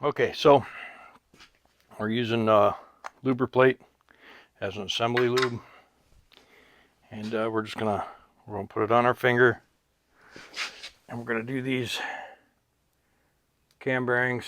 Okay, so we're using Lubriplate as an assembly lube, and we're gonna put it on our finger, and we're gonna do these cam bearings.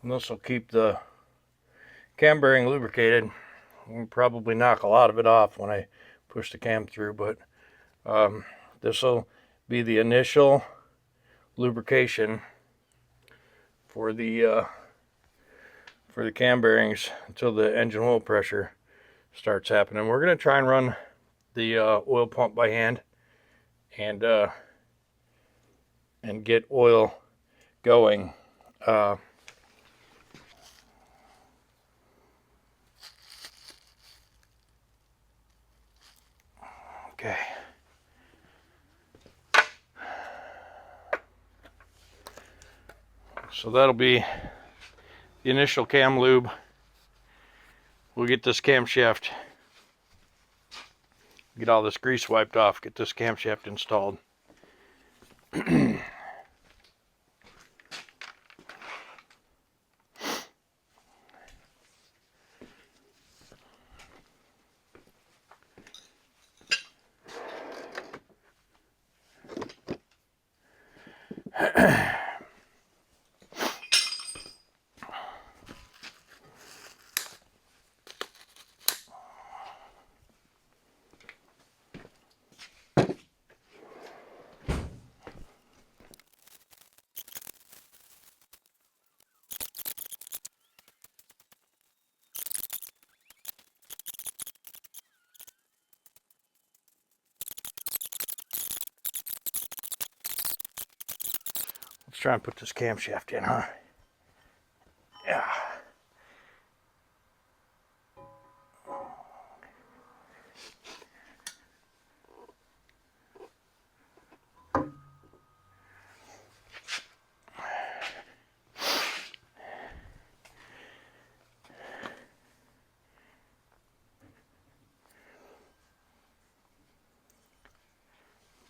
And this will keep the cam bearing lubricated. We'll probably knock a lot of it off when I push the cam through, but this will be the initial lubrication for the cam bearings until the engine oil pressure starts happening. We're going to try and run the oil pump by hand and get oil going. Okay. So that'll be the initial cam lube. We'll get this camshaft, get all this grease wiped off, get this camshaft installed. Let's try and put this camshaft in, huh? Yeah.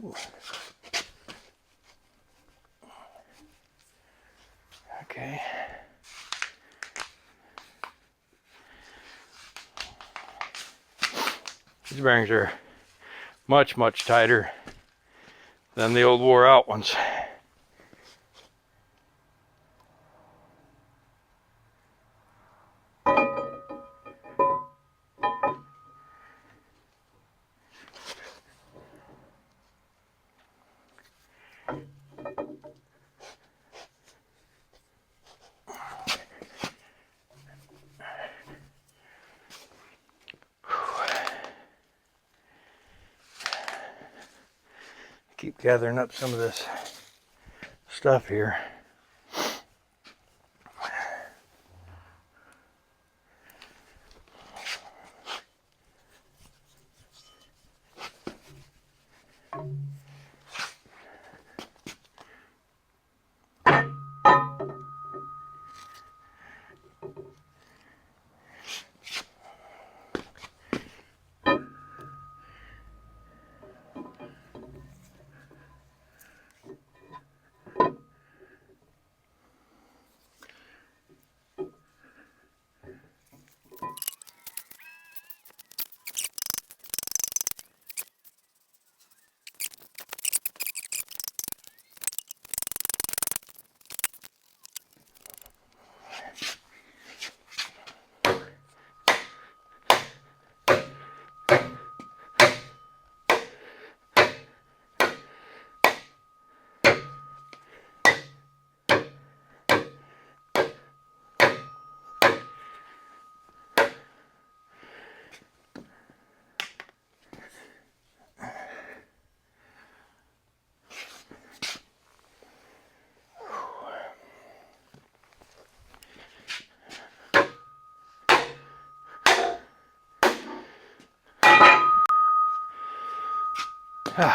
Ooh. Okay. These bearings are much tighter than the old wore out ones. Keep gathering up some of this stuff here. Alright,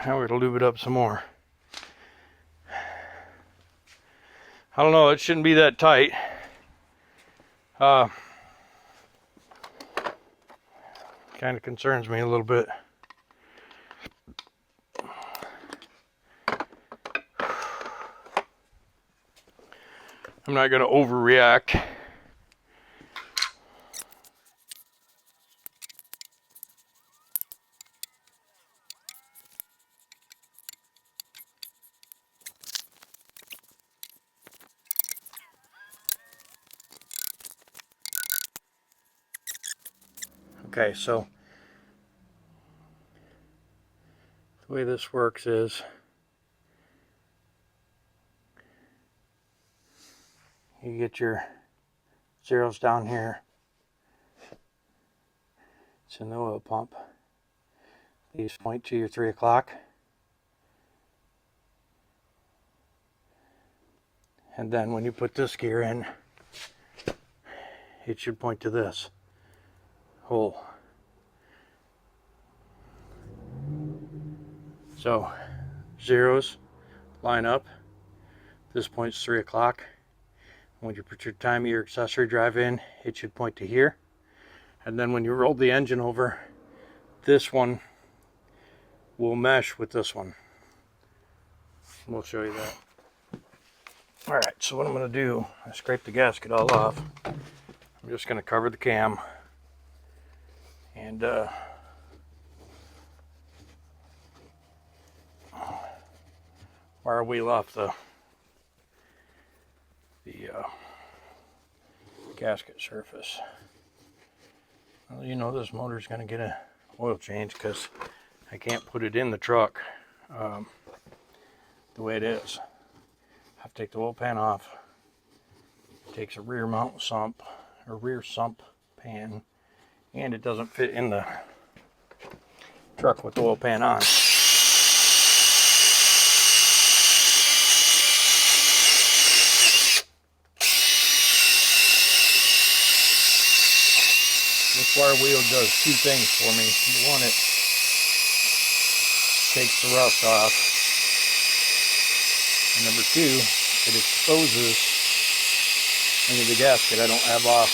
now we're going to lube it up some more. I don't know, it shouldn't be that tight. Kind of concerns me a little bit. I'm not going to overreact. Okay, so the way this works is you get your zeros down here. It's in the oil pump. These point to your 3 o'clock. And then when you put this gear in, it should point to this hole. So zeros line up. This points 3 o'clock. When you put your time of your accessory drive in, it should point to here. And then when you roll the engine over, this one will mesh with this one. We'll show you that. Alright, so what I'm going to do, I scrape the gasket all off. I'm just going to cover the cam. And wire wheel off the gasket surface. Well, you know this motor's going to get an oil change because I can't put it in the truck the way it is. I have to take the oil pan off. It takes a rear mount sump or rear sump pan, and it doesn't fit in the truck with the oil pan on. This wire wheel does 2 things for me. One, it takes the rust off. And number 2, it exposes any of the gasket I don't have off,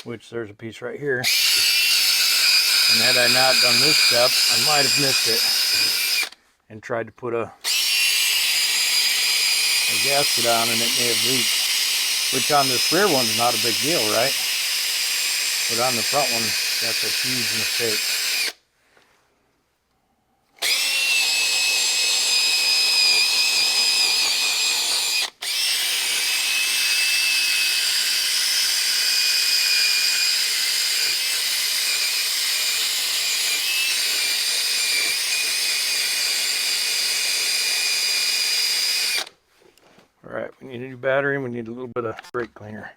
which there's a piece right here. And had I not done this step, I might have missed it and tried to put a gasket on and it may have leaked, which on this rear one's not a big deal, right? But on the front one, that's a huge mistake. All right, we need a new battery and we need a little bit of brake cleaner.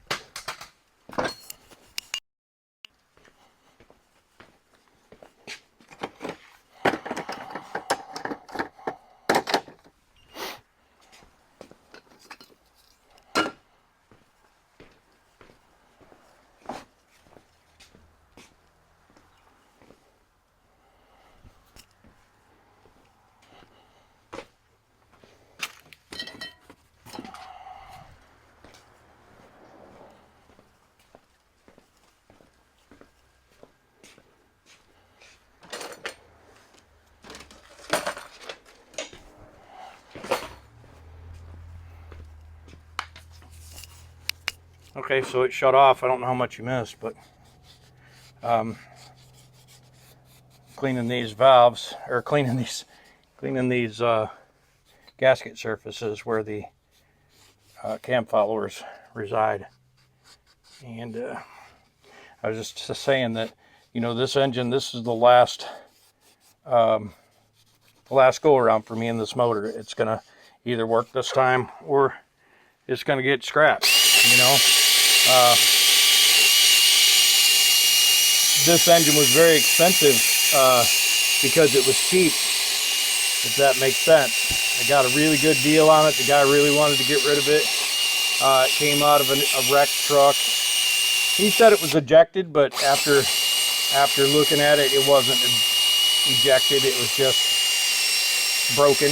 Okay, so it shut off. I don't know how much you missed, but cleaning these valves, or cleaning these gasket surfaces where the cam followers reside. And I was just saying that, you know, this engine, this is the last go around for me in this motor. It's gonna either work this time or it's gonna get scrapped, you know. This engine was very expensive because it was cheap if that makes sense. I got a really good deal on it. The guy really wanted to get rid of it. It came out of a wrecked truck. He said it was ejected, but after looking at it, it wasn't ejected. It was just broken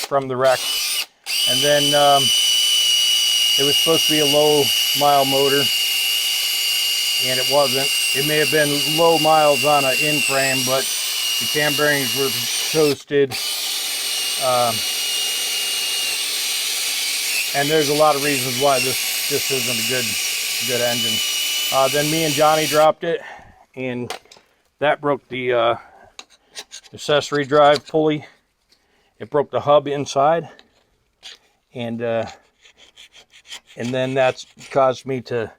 from the wreck. And then it was supposed to be a low mile motor, and it wasn't. It may have been low miles on an in-frame, but the cam bearings were toasted. And there's a lot of reasons why this isn't a good engine. Then me and Johnny dropped it, and that broke the accessory drive pulley. It broke the hub inside, and then that's caused me to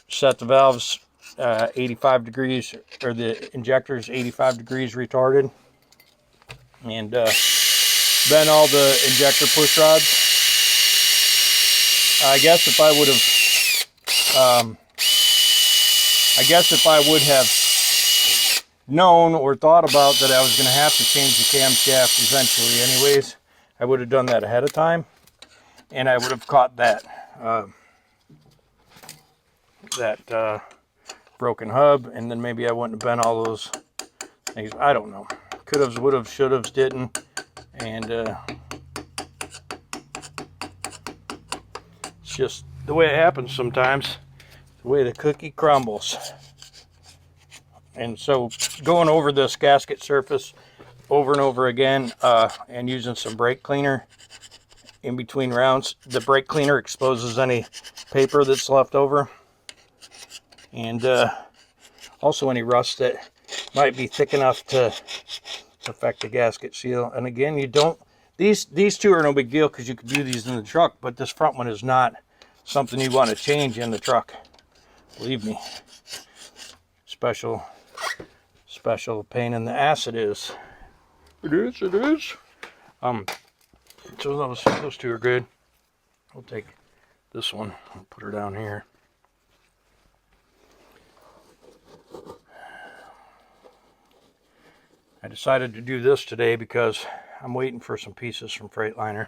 set the valves 85 degrees, or the injectors 85 degrees retarded, and bent all the injector push rods. I guess if I would have known or thought about that I was going to have to change the camshaft eventually anyways, I would have done that ahead of time, and I would have caught that broken hub, and then maybe I wouldn't have bent all those things. I don't know. Could have, would have, should have, didn't, and it's just the way it happens sometimes, the way the cookie crumbles. And so going over this gasket surface over and over again, and using some brake cleaner in between rounds. The brake cleaner exposes any paper that's left over, and also any rust that might be thick enough to affect the gasket seal. And again, you don't, these two are no big deal because you could do these in the truck, but this front one is not something you want to change in the truck. Believe me. Special pain in the ass it is. It is. So those two are good. We'll take this one and put her down here. I decided to do this today because I'm waiting for some pieces from Freightliner.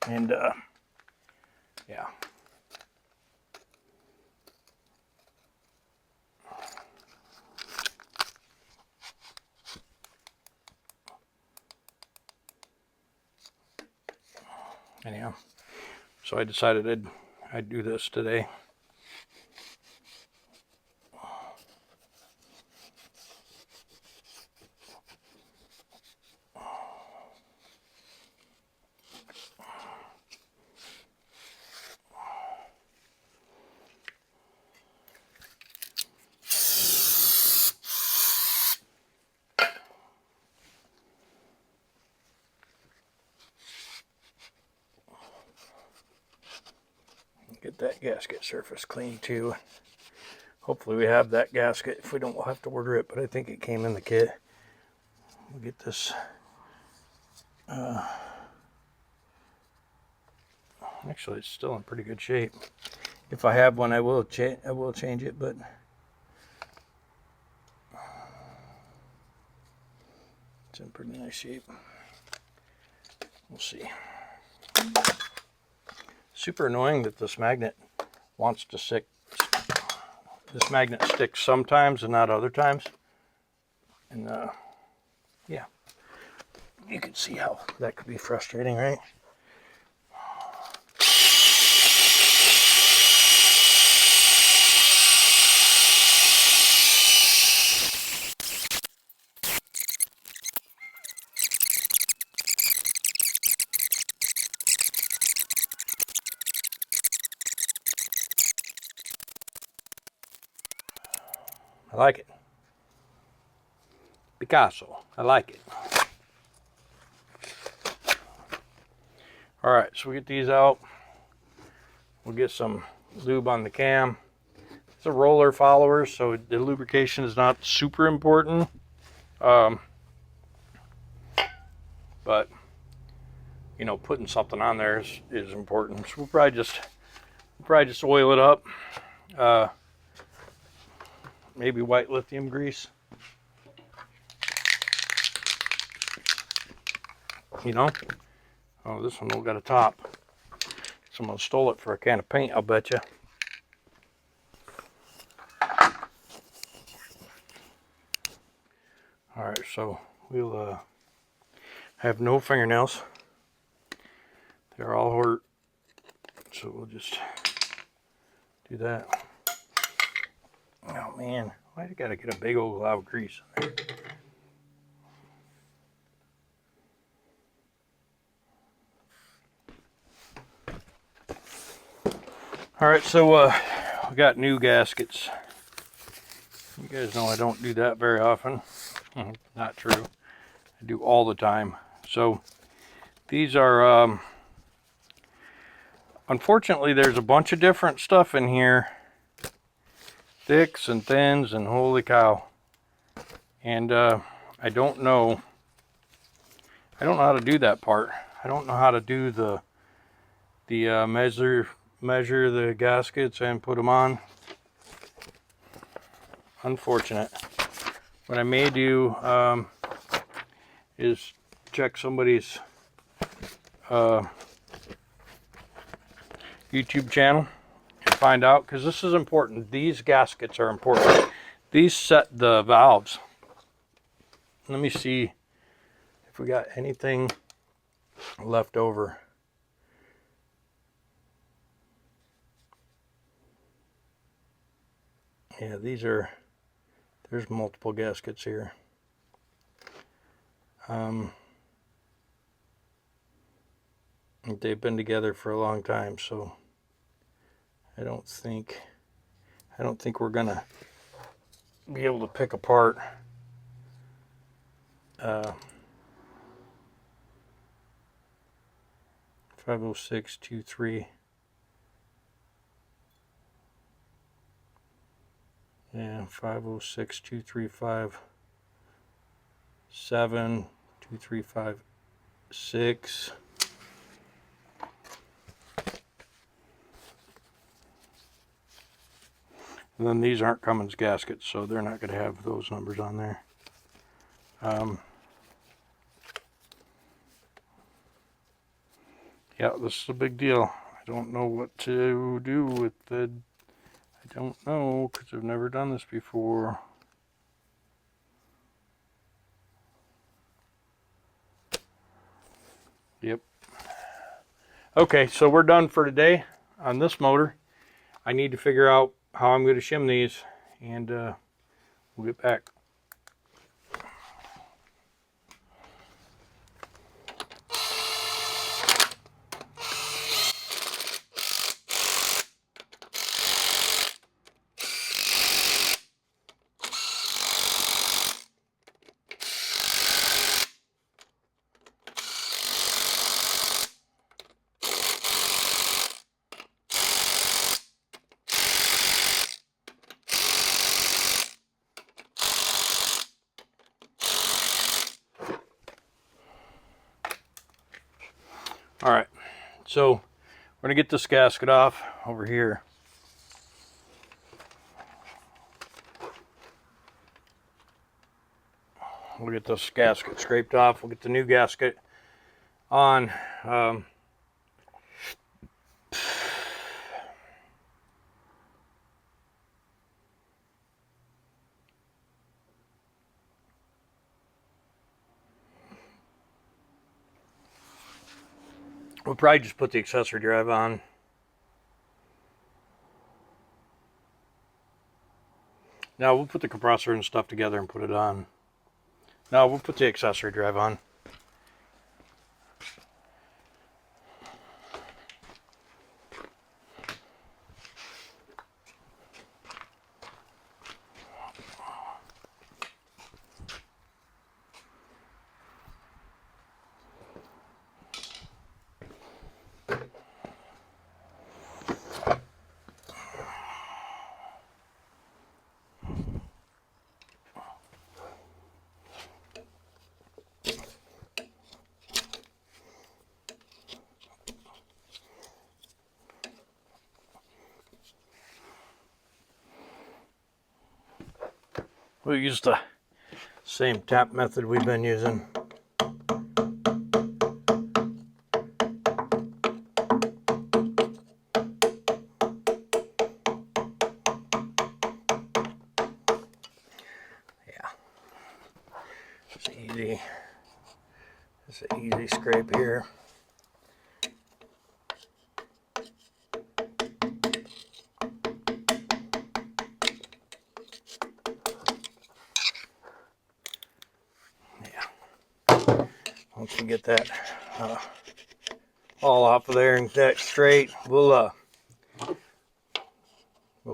And yeah. Anyhow, so I decided I'd do this today. Get that gasket surface clean too. Hopefully we have that gasket. If we don't, we'll have to order it, but I think it came in the kit. We'll get this actually it's still in pretty good shape. If I have one, I will change it, but it's in pretty nice shape. We'll see. Super annoying that this magnet wants to stick. This magnet sticks sometimes and not other times. And yeah, you can see how that could be frustrating, right? I like it. Picasso. I like it. Alright, so we get these out. We'll get some lube on the cam. It's a roller follower, so the lubrication is not super important. But, you know, putting something on there is important. So we'll probably just oil it up. Maybe white lithium grease. you know. Oh, this one don't got a top. Someone stole it for a can of paint, I'll bet you. All right, so we'll have no fingernails. They're all hurt, so we'll just do that. Oh man, why do I gotta get a big old glob of grease in there? All right, so we got new gaskets. You guys know I don't do that very often. Not true. I do all the time. So these are, unfortunately, there's a bunch of different stuff in here. Thicks and thins and holy cow. And I don't know how to do that part. I don't know how to do the measure the gaskets and put them on. Unfortunate. What I may do is check somebody's YouTube channel and find out, because this is important. These gaskets are important. These set the valves. Let me see if we got anything left over. Yeah, there's multiple gaskets here. They've been together for a long time, so I don't think we're gonna be able to pick apart 50623. Yeah, 5062357 2356. And then these aren't Cummins gaskets, so they're not going to have those numbers on there. Yeah, this is a big deal. I don't know what to do with the... I don't know, because I've never done this before. Yep. Okay, so we're done for today on this motor. I need to figure out how I'm going to shim these, and we'll get back. All right, so we're gonna get this gasket off over here. We'll get this gasket scraped off. We'll get the new gasket on. We'll probably just put the accessory drive on. Now we'll put the compressor and stuff together and put it on. Now we'll put the accessory drive on. We'll use the same tap method we've been using. Just an easy scrape here. Yeah. Once we get that all off of there and that straight, we'll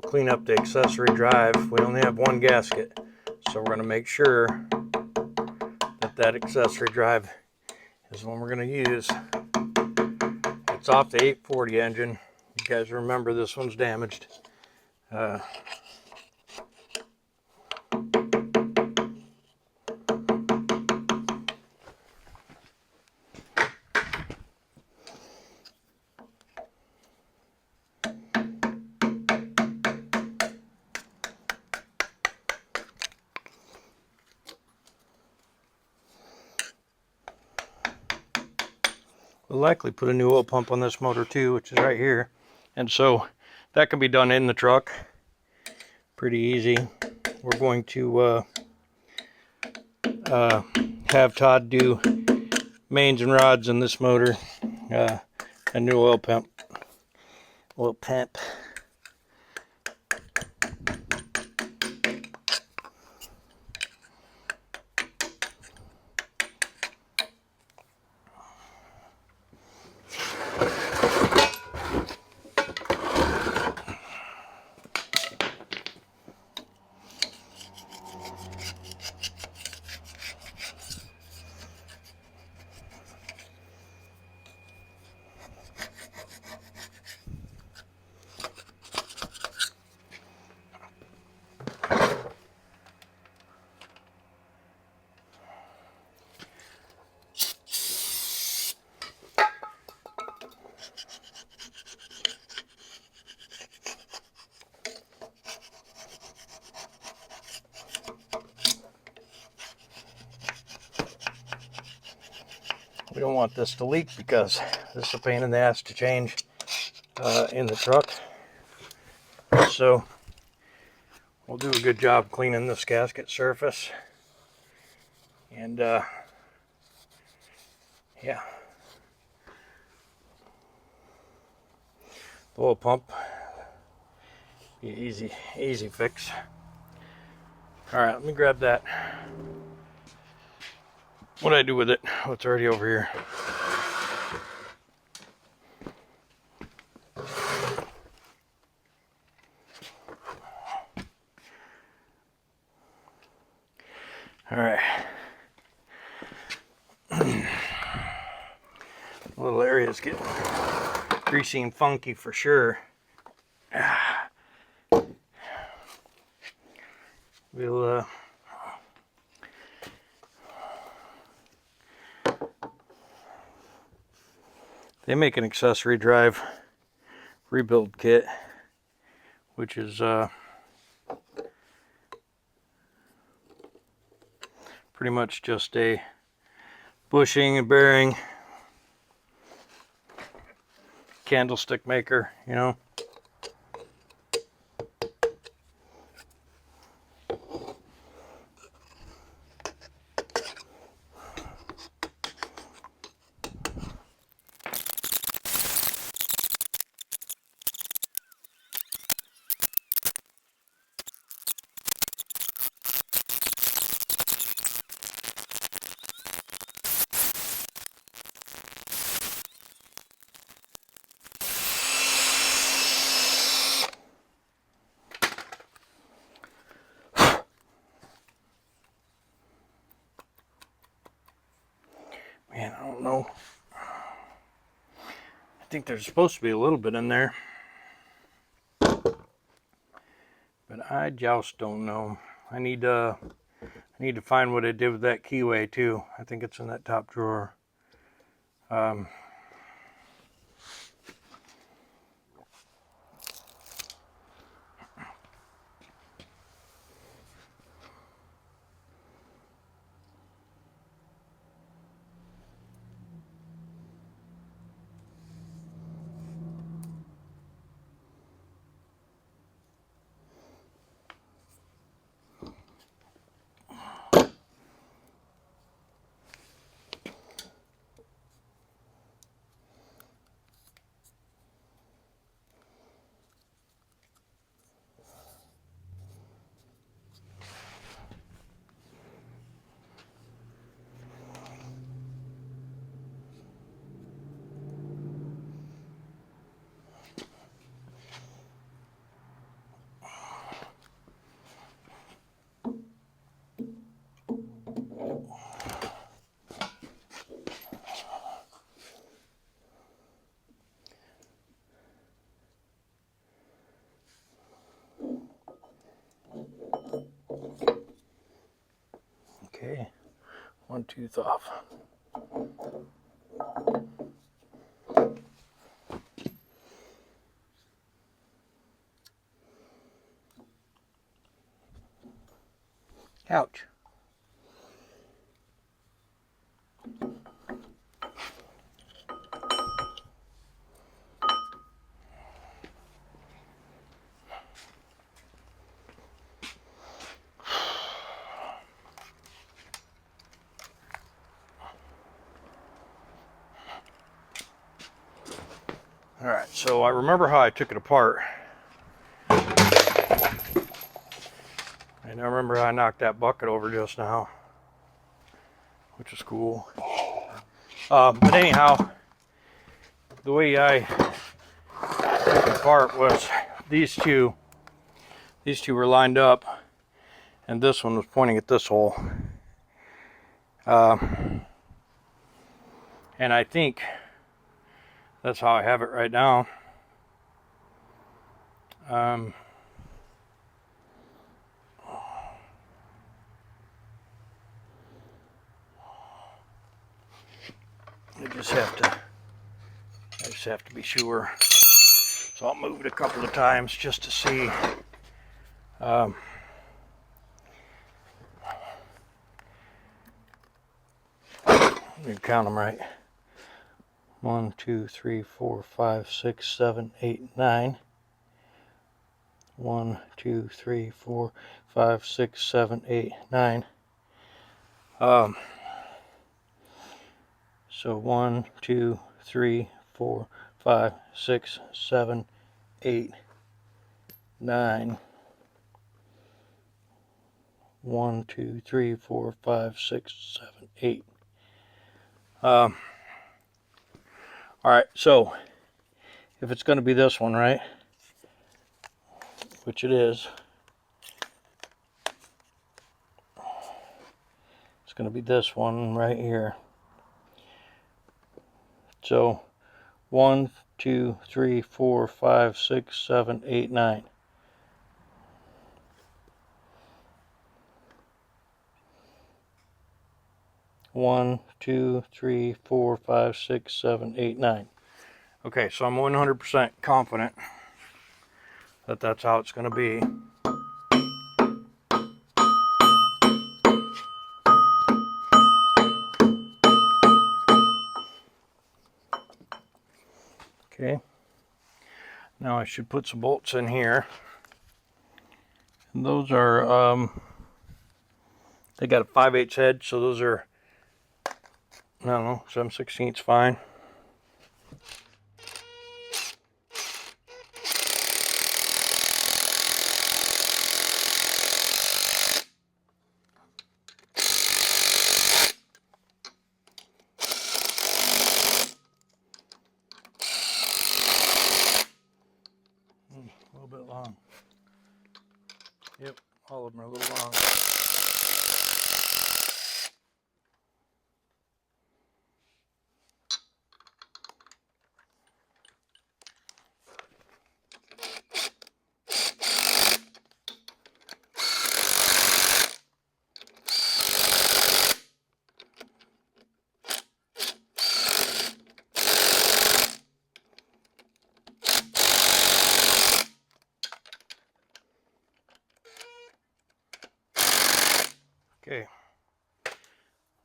clean up the accessory drive. We only have one gasket, so we're going to make sure that that accessory drive is the one we're going to use. It's off the 840 engine. You guys remember this one's damaged. We'll likely put a new oil pump on this motor too, which is right here. And so that can be done in the truck. Pretty easy. We're going to have Todd do mains and rods in this motor. A new oil pump. We don't want this to leak because this is a pain in the ass to change in the truck. So we'll do a good job cleaning this gasket surface. And yeah, the oil pump, be an easy fix. All right, let me grab that. What do I do with it? Oh, it's already over here. All right. Little area's getting greasy and funky for sure. We'll they make an accessory drive rebuild kit, which is pretty much just a bushing and bearing candlestick maker, you know. Man, I don't know. I think there's supposed to be a little bit in there, but I just don't know. I need to find what I did with that keyway too. I think it's in that top drawer. one tooth off. Ouch. All right, so I remember how I took it apart. And I remember how I knocked that bucket over just now, which is cool. But anyhow, the way I took it apart was these two were lined up, and this one was pointing at this hole. And I think that's how I have it right now. I just have to be sure. So I'll move it a couple of times just to see. Let me count them right. 1, 2, 3, 4, 5, 6, 7, 8, 9. 1, 2, 3, 4, 5, 6, 7, 8, 9. So 1, 2, 3, 4, 5, 6, 7, 8, 9. 1, 2, 3, 4, 5, 6, 7, 8. All right, so if it's going to be this one, right, which it is, it's going to be this one right here. So 1, 2, 3, 4, 5, 6, 7, 8, 9. One, 2, 3, 4, 5, 6, 7, 8, 9. Okay, so I'm 100% confident that that's how it's going to be. Okay, now I should put some bolts in here. And those are, they got a 5/8 head, so those are, I don't know, 7/16 fine. A little bit long. Yep, all of them are a little long. Okay,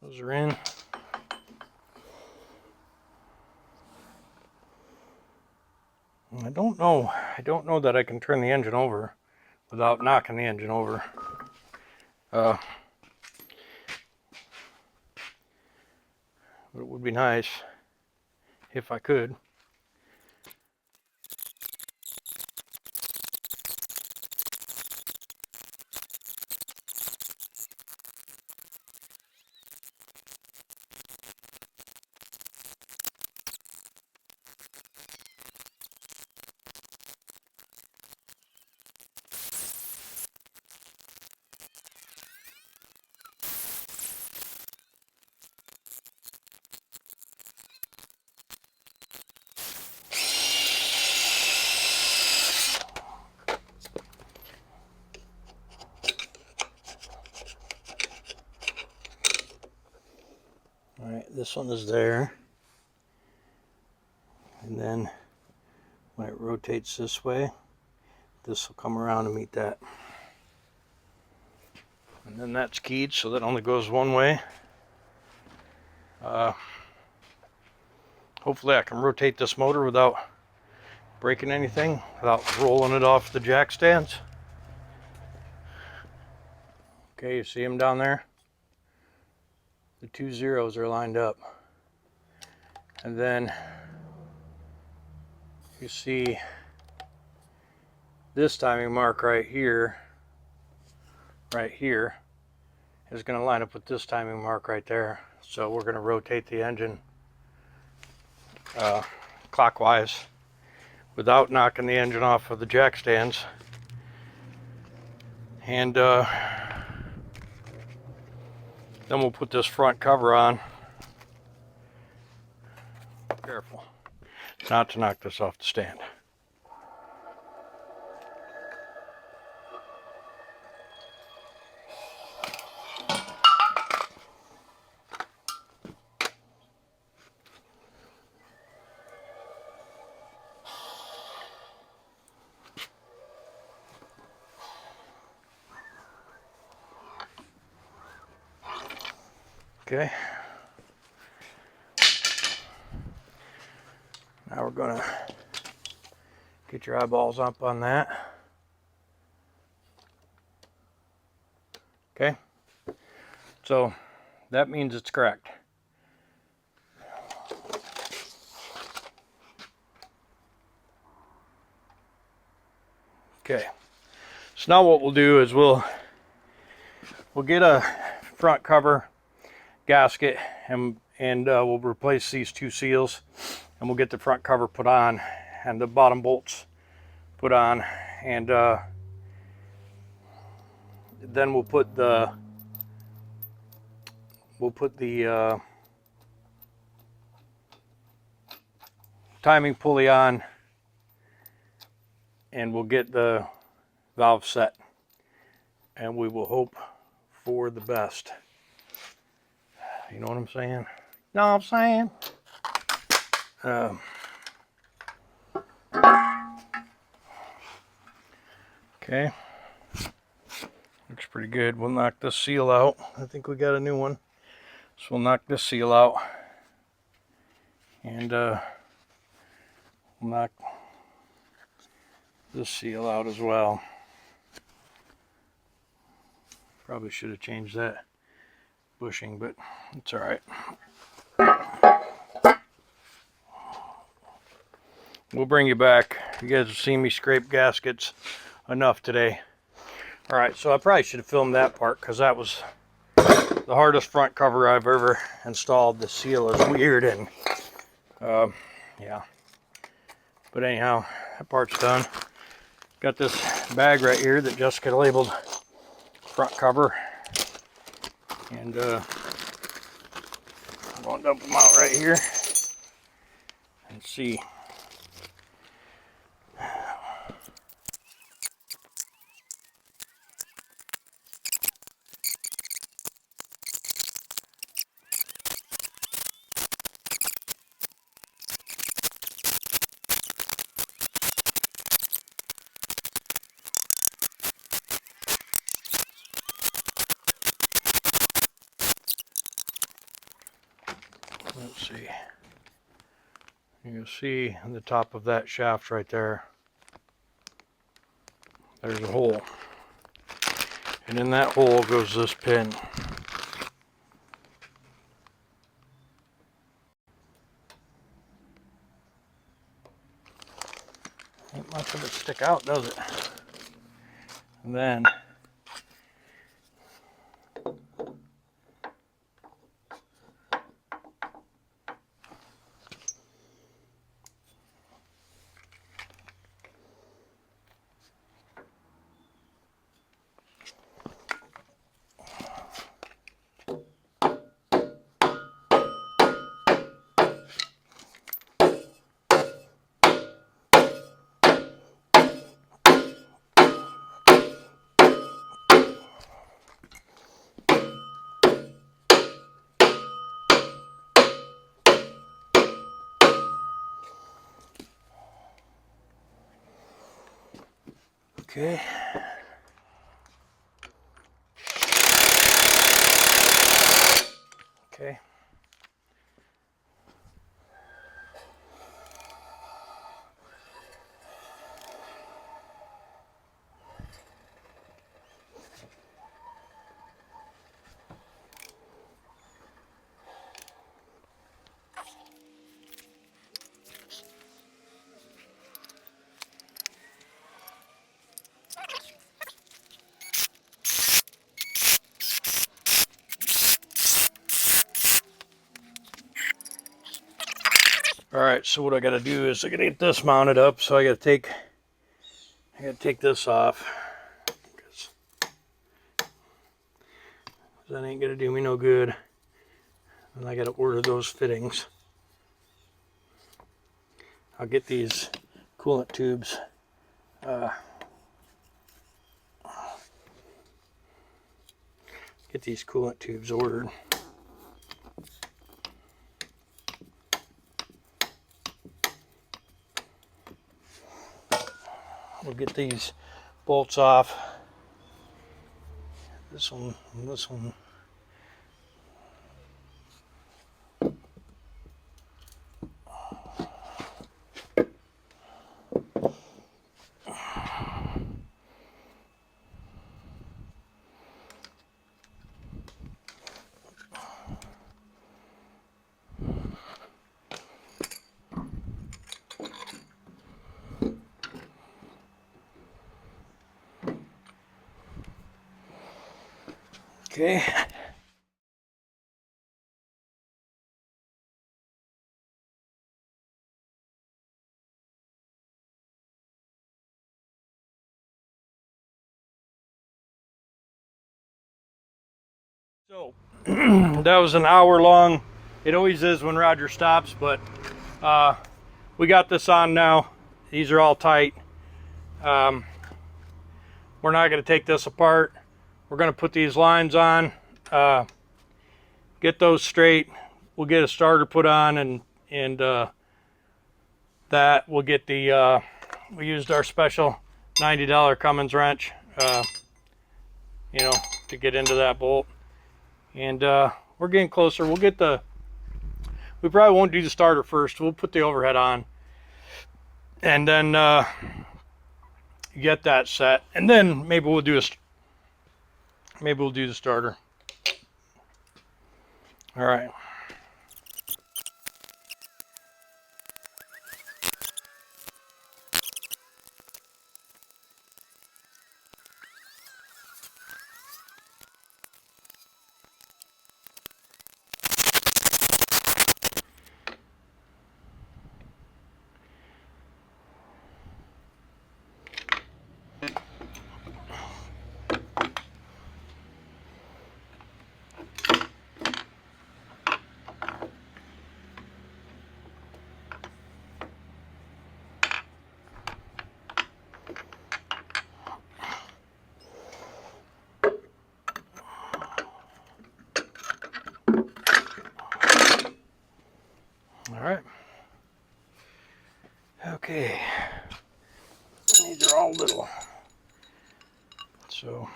those are in. I don't know that I can turn the engine over without knocking the engine over. But it would be nice if I could. All right, this one is there. And then when it rotates this way, this will come around and meet that. And then that's keyed, so that only goes one way. Hopefully I can rotate this motor without breaking anything, without rolling it off the jack stands. Okay, you see them down there? The 2 zeros are lined up. And then you see this timing mark right here is going to line up with this timing mark right there. So we're going to rotate the engine clockwise without knocking the engine off of the jack stands. And then we'll put this front cover on. Careful not to knock this off the stand. Okay. Now we're going to get your eyeballs up on that. Okay. So that means it's correct. Okay. So now what we'll do is we'll get a front cover gasket and we'll replace these 2 seals, and we'll get the front cover put on and the bottom bolts put on, and then we'll put the timing pulley on, and we'll get the valve set, and we will hope for the best. You know what I'm saying? Know what I'm saying? Okay. Looks pretty good. We'll knock this seal out. I think we got a new one. So we'll knock this seal out. And we'll knock this seal out as well. Probably should have changed that bushing, but it's all right. We'll bring you back. You guys have seen me scrape gaskets enough today. All right, so I probably should have filmed that part because that was the hardest front cover I've ever installed. The seal is weird, and yeah. But anyhow, that part's done. Got this bag right here that Jessica labeled front cover, and I'm going to dump them out right here and see. Let's see. You can see on the top of that shaft right there, there's a hole. And in that hole goes this pin. Ain't much of it stick out, does it? And then Okay. Okay. All right, so what I got to do is I got to get this mounted up. So I got to take this off, because that ain't gonna do me no good. And I got to order those fittings. I'll get these coolant tubes. Get these coolant tubes ordered. We'll get these bolts off. This one, and this one. Okay. So that was an hour long. It always is when Roger stops, but we got this on now. These are all tight. We're not going to take this apart. We're going to put these lines on, get those straight. We'll get a starter put on, and that we'll get the. We used our special $90 Cummins wrench, you know, to get into that bolt. And we're getting closer. We'll get the. We probably won't do the starter first. We'll put the overhead on, and then get that set, and then maybe we'll do the starter. All right. All right. Okay. These are all little. So.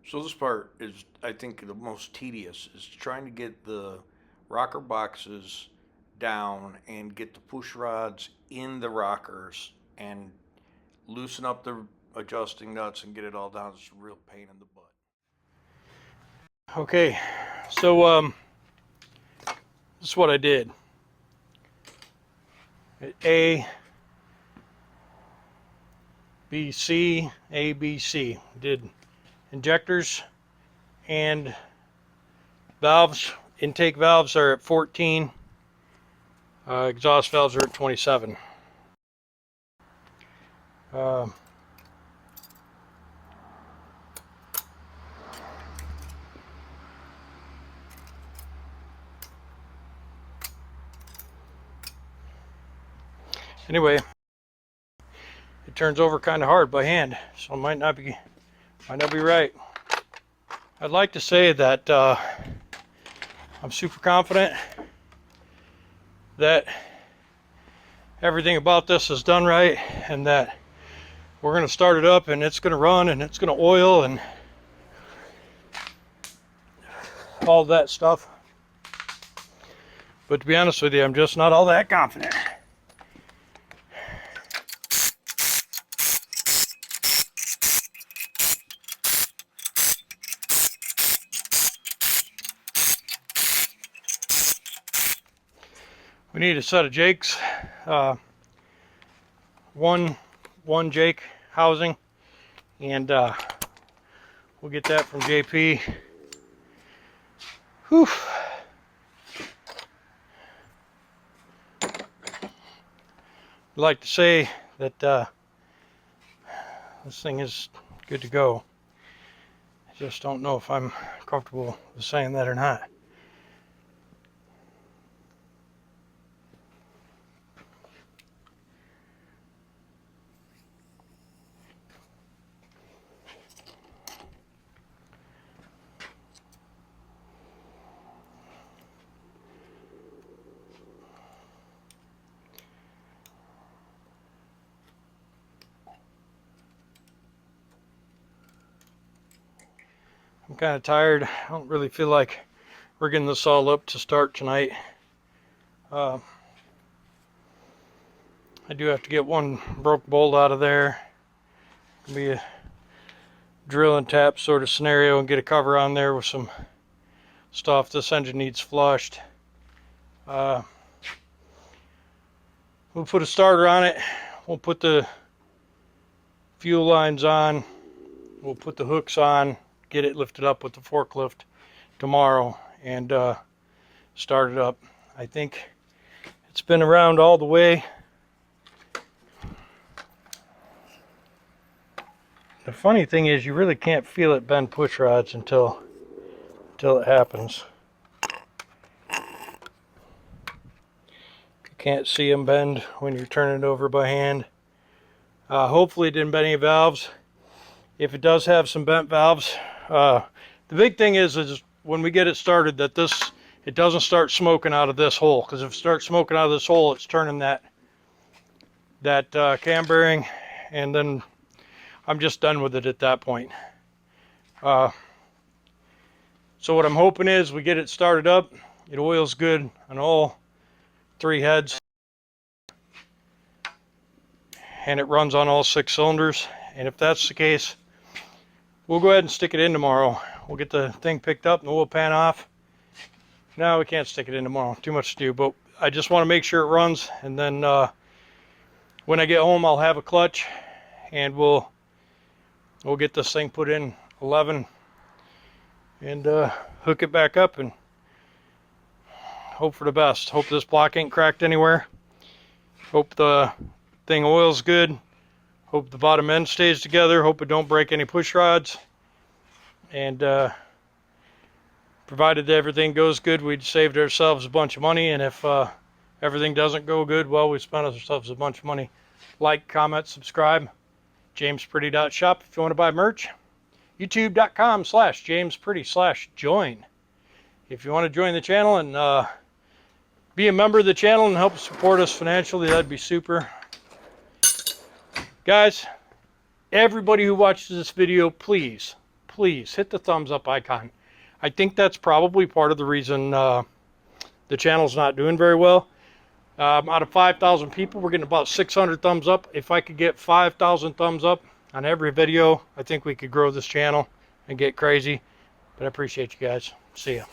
So this part is, I think, the most tedious, is trying to get the rocker boxes down and get the push rods in the rockers and loosen up the adjusting nuts and get it all down. It's a real pain in the butt. Okay, so this is what I did. A, B, C, A, B, C. Did injectors and valves. Intake valves are at 14. Exhaust valves are at 27. Anyway, it turns over kind of hard by hand, so it might not be Might not be right. I'd like to say that I'm super confident that everything about this is done right, and that we're going to start it up and it's going to run and it's going to oil and all that stuff. But to be honest with you, I'm just not all that confident. We need a set of jakes, one jake housing, and we'll get that from JP. Whew. I'd like to say that this thing is good to go. I just don't know if I'm comfortable with saying that or not. I'm kind of tired. I don't really feel like rigging this all up to start tonight. I do have to get one broke bolt out of there. It'll be a drill and tap sort of scenario, and get a cover on there with some stuff. This engine needs flushed. We'll put a starter on it. We'll put the fuel lines on. We'll put the hooks on. Get it lifted up with the forklift tomorrow and start it up. I think it's been around all the way. The funny thing is, you really can't feel it bend push rods until it happens. You can't see them bend when you're turning it over by hand. Hopefully it didn't bend any valves. If it does have some bent valves, the big thing is when we get it started that it doesn't start smoking out of this hole, because if it starts smoking out of this hole, it's turning that cam bearing, and then I'm just done with it at that point. So what I'm hoping is we get it started up, it oils good on all 3 heads, and it runs on all 6 cylinders. And if that's the case, we'll go ahead and stick it in tomorrow. We'll get the thing picked up and the oil pan off. No, we can't stick it in tomorrow. Too much to do. But I just want to make sure it runs. And then when I get home, I'll have a clutch. And we'll get this thing put in 11. And hook it back up and hope for the best. Hope this block ain't cracked anywhere. Hope the thing oils good. Hope the bottom end stays together. Hope it don't break any push rods. And provided everything goes good, we'd saved ourselves a bunch of money. And if everything doesn't go good, well, we spent ourselves a bunch of money. Like, comment, subscribe. JamesPretty.shop if you want to buy merch. YouTube.com/JamesPretty/join. If you want to join the channel and be a member of the channel and help support us financially, that'd be super. Guys, everybody who watches this video, please hit the thumbs up icon. I think that's probably part of the reason the channel's not doing very well. Out of 5,000 people, we're getting about 600 thumbs up. If I could get 5,000 thumbs up on every video, I think we could grow this channel and get crazy. But I appreciate you guys. See ya.